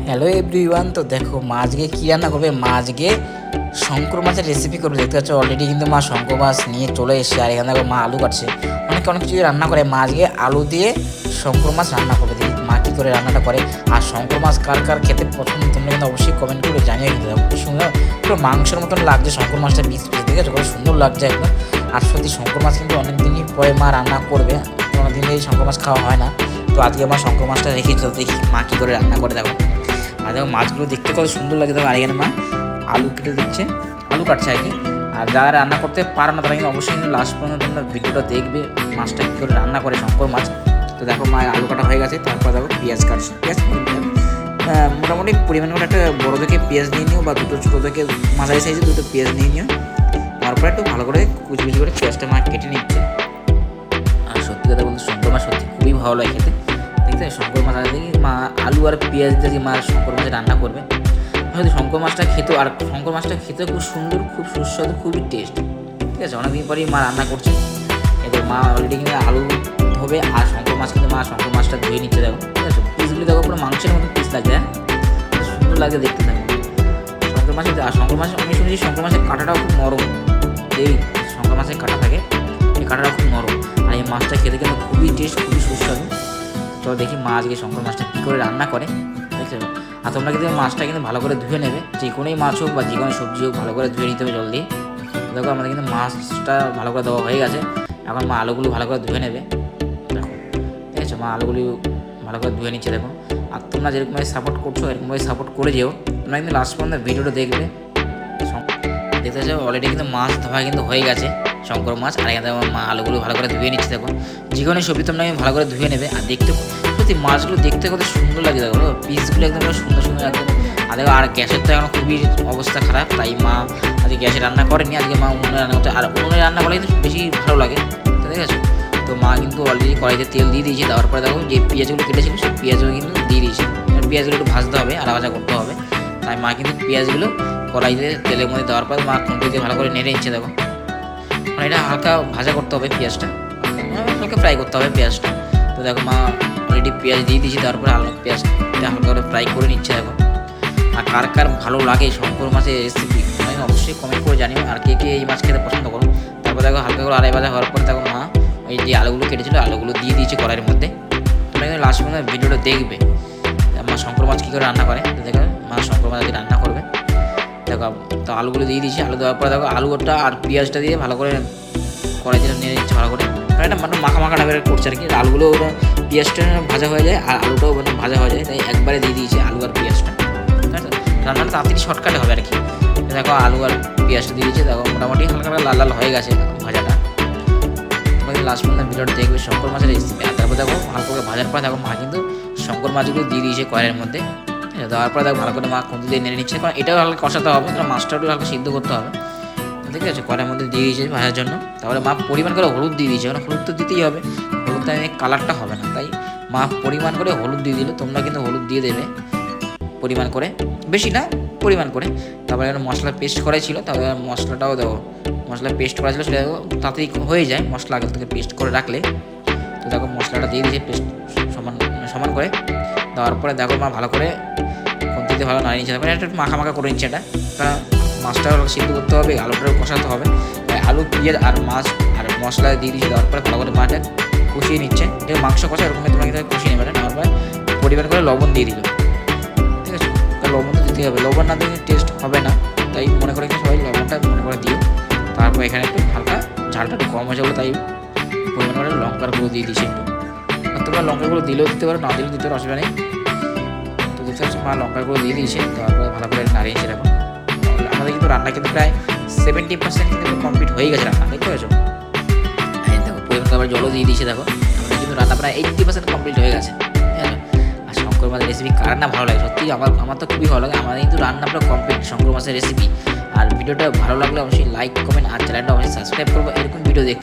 Hello everyone, তো দেখো মা আজকে কী রান্না করবে। মা আজকে শঙ্কর মাছের রেসিপি করবে। দেখতে পাচ্ছ অলরেডি কিন্তু মা শঙ্কর মাছ নিয়ে চলে এসে, আর এখানে দেখো মা আলু কাটছে। অনেক কিছু রান্না করে। মা আজকে আলু দিয়ে শঙ্কর মাছ রান্না করবে। দেখি মা কী করে রান্নাটা করে। আর শঙ্কর মাছ কার কার খেতে পছন্দ তোমরা কিন্তু অবশ্যই কমেন্ট করে জানিয়ে দিতে হবে। খুব সুন্দর পুরো মাংসের মতন লাগছে শঙ্কর মাছটা, পিস পিস দেখে কত সুন্দর লাগছে একদম। আর সত্যি শঙ্কর মাছ কিন্তু অনেক দিনই পরে মা রান্না করবে। অনেকদিন এই শঙ্কর মাছ খাওয়া হয় না, তো আজকে আমার শঙ্কর মাছটা রেখেছিল। দেখি মা কী করে রান্না করে। দেখো আর দেখো মাছগুলো দেখতে কত সুন্দর লাগে। দেখো আর এখানে মা আলু কেটে দিচ্ছে, আলু কাটছে আর কি। আর যারা রান্না করতে পারে না তারা কিন্তু অবশ্যই কিন্তু লাস্ট পর্যন্ত তোমরা ভিডিওটা দেখবে মাছটা কী করে রান্না করে শঙ্কর মাছ। তো দেখো মা আলু কাটা হয়ে গেছে, তারপর দেখো পেঁয়াজ কাটছে। পেঁয়াজ মোটামুটি পরিমাণ করে একটা বড়ো থেকে পেঁয়াজ নিয়ে নিও, বা দুটো ছোটো থেকে মাঝারি সাইজে দুটো পেঁয়াজ নিয়ে নিও। তারপরে একটু ভালো করে কুচি করে পেঁয়াজটা মা কেটে নিচ্ছে। আর সত্যি কথা বলতে শঙ্কর মাছ সত্যি খুবই ভালো লাগে খেতে। দেখতে শঙ্কর মাছ দেখি মা আলু আর পেঁয়াজ দিয়ে মা শঙ্কর মাছ রান্না করবে। হয়তো শঙ্কর মাছটা খেতেও, আর শঙ্কর মাছটা খেতে খুব সুন্দর, খুব সুস্বাদু, খুবই টেস্ট। ঠিক আছে, অনেকদিন পরেই মা রান্না করছে। এবার মা অলরেডি কিন্তু আলু হবে, আর শঙ্কর মাছ কিন্তু মা শঙ্কর মাছটা ধুয়ে নিচ্ছে। দেখো ঠিক আছে, পিসগুলি দেখো পুরো মাংসের মতো পিস লাগছে। হ্যাঁ, সুন্দর লাগে দেখতে। দেখো শঙ্কর মাছ, আর শঙ্কর মাছ আমি শুনেছি শঙ্কর মাছের কাঁটাটাও খুব নরম। এই শঙ্কর মাছের কাঁটা থাকে, এই কাঁটাটাও খুব নরম। আর এই মাছটা খেতে কিন্তু খুবই টেস্ট, খুবই সুস্বাদু। চলো দেখি মা আজকে শঙ্কর মাছটা কী করে রান্না করে। দেখতে পাবো। আর তোমরা কিন্তু মাছটা কিন্তু ভালো করে ধুয়ে নেবে, যে কোনোই মাছ হোক বা যে কোনো সবজি হোক ভালো করে ধুয়ে নিতে হবে জল দিয়ে। দেখো আমাদের কিন্তু মাছটা ভালো করে দেওয়া হয়ে গেছে। এখন মা আলুগুলো ভালো করে ধুয়ে নেবে। দেখো ঠিক আছে, মা আলুগুলি ভালো করে ধুয়ে নিচ্ছে। দেখো আর তোমরা যেরকমভাবে সাপোর্ট করছো এরকমভাবে সাপোর্ট করে যেও। তোমরা কিন্তু লাস্ট পর্যন্ত ভিডিওটা দেখবে। দেখতে পাচ্ছ অলরেডি কিন্তু মাছ ধোয়া কিন্তু হয়ে গেছে শঙ্কর মাছ। আর এখানে মা আলুগুলো ভালো করে ধুয়ে নিচ্ছে। দেখো যে কোনো সবজি তোমরা ভালো করে ধুয়ে নেবে। আর দেখতে সত্যি মাছগুলো দেখতে কত সুন্দর লাগে। দেখো পিসগুলো একদম সুন্দর সুন্দর একদম। আর দেখো আর গ্যাসের তো এখন খুবই অবস্থা খারাপ, তাই মা আজকে গ্যাসে রান্না করেনি, আজকে মা উনুনে রান্না করছে। আর উনুনে রান্না করলে কিন্তু বেশি ভালো লাগে, ঠিক আছে। তো মা কিন্তু অলরেডি কড়াইতে তেল দিয়ে দিয়েছে। দেওয়ার পরে দেখো যে পেঁয়াজগুলো কেটেছিল সেই পেঁয়াজগুলো কিন্তু দিয়ে দিয়েছে। পেঁয়াজগুলো একটু ভাজতে হবে, আদা ভাজা করতে হবে। তাই মা কিন্তু পেঁয়াজগুলো কড়াইতে তেলের মধ্যে দেওয়ার পর মা খুঁটি দিয়ে ভালো করে নেড়ে নিচ্ছে। দেখো মানে এটা হালকা ভাজা করতে হবে পেঁয়াজটা, হালকা ফ্রাই করতে হবে পেঁয়াজটা। তো দেখো মা অলরেডি পেঁয়াজ দিয়ে দিয়েছি, তারপরে পেঁয়াজটা হালকা করে ফ্রাই করে নিচ্ছে। দেখো আর কার কার ভালো লাগে শঙ্কর মাছের রেসিপি আমি অবশ্যই কমেন্ট করে জানিও। আর কে কে এই মাছ খেতে পছন্দ করো। তারপর দেখো হালকা করে আড়াই ভাজা হওয়ার পরে দেখো মা ওই যে আলুগুলো কেটেছিল আলুগুলো দিয়ে দিয়েছে কড়াইয়ের মধ্যে। তোমরা কিন্তু লাস্ট পর্যন্ত ভিডিওটা দেখবে মা শঙ্কর মাছ কী করে রান্না করে। দেখো মা শঙ্কর মাছ রান্না করবে। দেখো তো আলুগুলো দিয়ে দিয়েছি, আলু দেওয়ার পরে দেখো আলুটা আর পেঁয়াজটা দিয়ে ভালো করে কড়াইতে নিয়ে নিচ্ছে ভালো করে। এটা মানে মাখা মাখা টাইপের করছে আর কি। আলুগুলো পেঁয়াজটা ভাজা হয়ে যায় আর আলুটাও মানে ভাজা হয়ে যায়, তাই একবারে দিয়ে দিয়েছি আলু আর পেঁয়াজটা। ঠিক আছে, রান্নাটা তাড়াতাড়ি শর্টকাটে হবে আর কি। দেখো আলু আর পেঁয়াজটা দিয়ে দিয়েছে। দেখো মোটামুটি হালকা লাল লাল হয়ে গেছে ভাজাটা। তোমাকে লাস্ট পর্যন্ত ভিডিওটা দেখবে শঙ্কর মাছের রেসিপি। আর তারপর দেখো হালকা করে ভাজার পর দেখো মা কিন্তু শঙ্কর মাছগুলো দিয়ে দিয়েছে কড়াইয়ের মধ্যে। দেওয়ার পরে দেখো ভালো করে মা খুঁটি দিয়ে নেড়ে নিচ্ছে, কারণ এটাও হালকা কষাতে হবে, কারণ মাছটাও একটু হালকা সিদ্ধ করতে হবে। ঠিক আছে, কড়াইয়ের মধ্যে দিয়ে দিয়েছে ভাজার জন্য। তারপরে মা পরিমাণ করে হলুদ দিয়ে দিয়েছে, কারণ হলুদ তো দিতেই হবে, হলুদটা কালারটা হবে না, তাই মা পরিমাণ করে হলুদ দিয়ে দিল। তোমরা কিন্তু হলুদ দিয়ে দেবে পরিমাণ করে, বেশি না পরিমাণ করে। তারপরে মশলা পেস্ট করা ছিল, তারপরে মশলাটাও দেবো। মশলা পেস্ট করা ছিল সেটা তাড়াতাড়ি হয়ে যায় মশলা আগে থেকে পেস্ট করে রাখলে। তো দেখো মশলাটা দিয়ে দিয়েছে পেস্ট সমান সমান করে। দেওয়ার পরে দেখো মা ভালো করে খুন্তিতে ভালো নাড়িয়ে নিচ্ছে। তারপরে একটু মাখা মাখা করে নিচ্ছে। এটা মাছটাও সিদ্ধ করতে হবে, আলুটাও কষাতে হবে। আলু পেঁয়াজ আর মাছ আর মশলা দিয়ে দিয়েছে। দেওয়ার পরে ভালো করে মাছটা কষিয়ে নিচ্ছে। এটা মাংস কষা এরকম তোমরা কিন্তু কষিয়ে নেবে। নেওয়ার পরে পরিমাণ করে লবণ দিয়ে দিল। ঠিক আছে, লবণ তো দিতে হবে, লবণ না দিলে টেস্ট হবে না, তাই মনে করে সবাই লবণটা মনে করে দিও। তারপর এখানে একটু হালকা ঝালটা একটু কম হয়ে যাবে, তাই পরিমাণ করে লঙ্কার গুঁড়ো দিয়ে দিয়েছি একটু। আর তোমরা লঙ্কার গুঁড়ো দিলেও দিতে পারো, না দিলেও দিতে পারো, অসুবিধা নেই। তো দেখতে পাচ্ছি মা লঙ্কার গুঁড়ো দিয়ে দিয়েছে। তারপরে ভালো করে নাড়িয়েছে। দেখো আমাদের কিন্তু রান্না কিন্তু প্রায় 70% কিন্তু কমপ্লিট হয়ে গেছে রান্না, দেখতে পাচ্ছ। দেখো পরিমাণ আবার জলও দিয়ে দিয়েছে। দেখো আমাদের কিন্তু রান্না প্রায় 80% কমপ্লিট হয়ে গেছে। হ্যাঁ, আর শঙ্কর মাছের রেসিপি কার না ভালো লাগে, সত্যি আমার তো খুবই ভালো লাগে। আমাদের কিন্তু রান্না পুরো কমপ্লিট শঙ্কর মাছের রেসিপি। আর ভিডিওটা ভালো লাগলে অবশ্যই লাইক কমেন্ট আর চ্যানেলটা অবশ্যই সাবস্ক্রাইব করবো এরকম ভিডিও দেখতে।